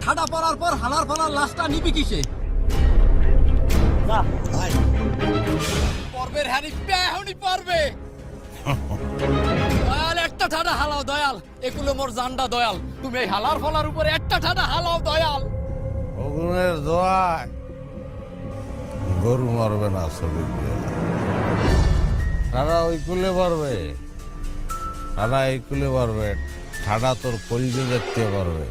ঠাডা পড়ার পর হালার ফালার লাশটা নিবি কিসে? পর্বের হ্যানি পেহনি পর্বে। দয়াল একটা ঠাডা হালাও দয়াল, এগুলো মোর জান্ডা দয়াল। তুমি এই হালার ফালার উপরে একটা ঠাডা হালাও দয়াল। ওগুনের দোয়ায় গরু মরবে না, শরীর ঠাডা ওই কুলে পারবে, ঠাডা এই কুলে পারবে, ঠাডা তোর কলিজে দেখতে পারবে।